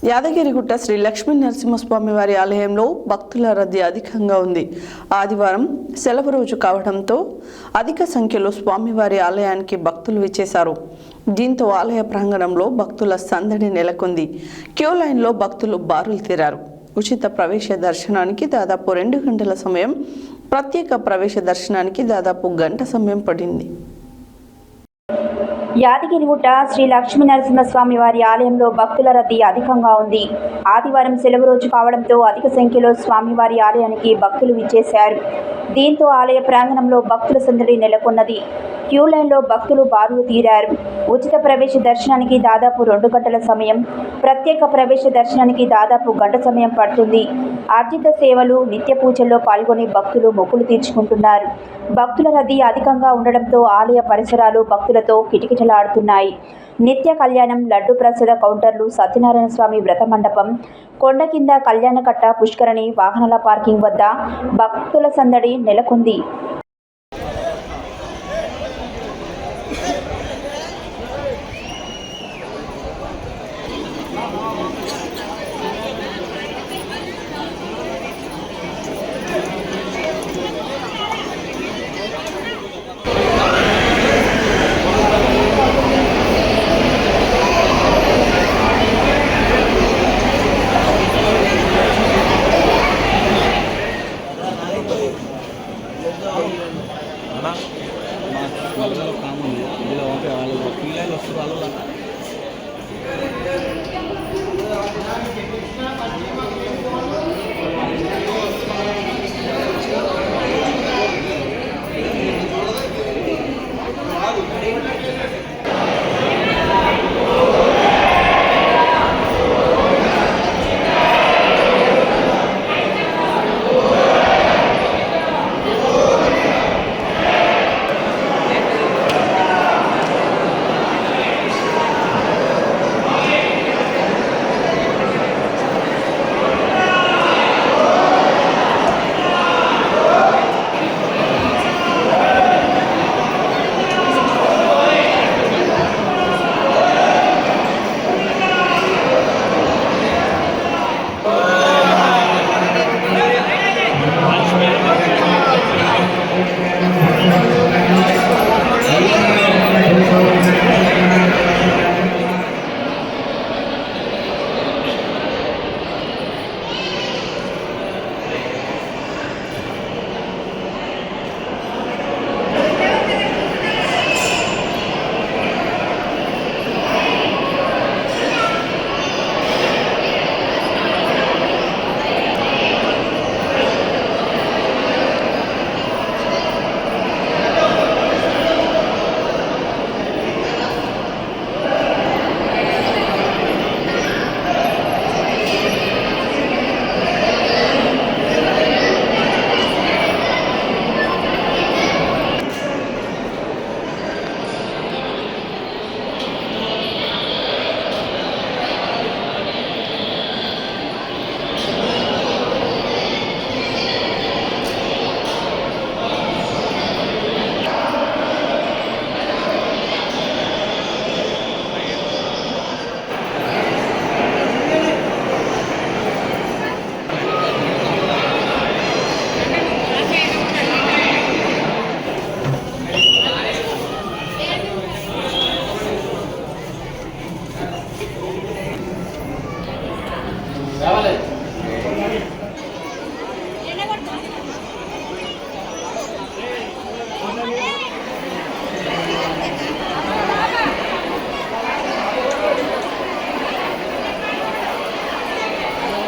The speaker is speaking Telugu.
యాదగిరిగుట్ట శ్రీ లక్ష్మీ నరసింహస్వామి వారి ఆలయంలో భక్తుల రద్దీ అధికంగా ఉంది. ఆదివారం సెలవు రోజు కావడంతో అధిక సంఖ్యలో స్వామివారి ఆలయానికి భక్తులు విచ్చేశారు. దీంతో ఆలయ ప్రాంగణంలో భక్తుల సందడి నెలకొంది. క్యూ లైన్లో భక్తులు బారులు తీరారు. ఉచిత ప్రవేశ దర్శనానికి దాదాపు 2 గంటల సమయం, ప్రత్యేక ప్రవేశ దర్శనానికి దాదాపు గంట సమయం పడింది. యాదగిరిగుట్ట శ్రీ లక్ష్మీ నరసింహస్వామి వారి ఆలయంలో భక్తుల రద్దీ అధికంగా ఉంది. ఆదివారం సెలవు రోజు కావడంతో అధిక సంఖ్యలో స్వామివారి ఆలయానికి భక్తులు విచ్చేశారు. దీంతో ఆలయ ప్రాంగణంలో భక్తుల సందడి నెలకొన్నది. క్యూ లైన్లో భక్తులు బారులు తీరారు. ఉచిత ప్రవేశ దర్శనానికి దాదాపు 2 గంటల సమయం, ప్రత్యేక ప్రవేశ దర్శనానికి దాదాపు గంట సమయం పడుతుంది. ఆర్జిత సేవలు, నిత్య పూజల్లో పాల్గొని భక్తులు మొక్కులు తీర్చుకుంటున్నారు. భక్తుల రద్దీ అధికంగా ఉండడంతో ఆలయ పరిసరాలు భక్తులతో కిటకిటలాడుతున్నాయి. నిత్య కళ్యాణం, లడ్డు ప్రసాద కౌంటర్లు, సత్యనారాయణ స్వామి వ్రత మండపం, కొండ కింద కళ్యాణకట్ట, పుష్కరణి, వాహనాల పార్కింగ్ వద్ద భక్తుల సందడి నెలకొంది. రావాలి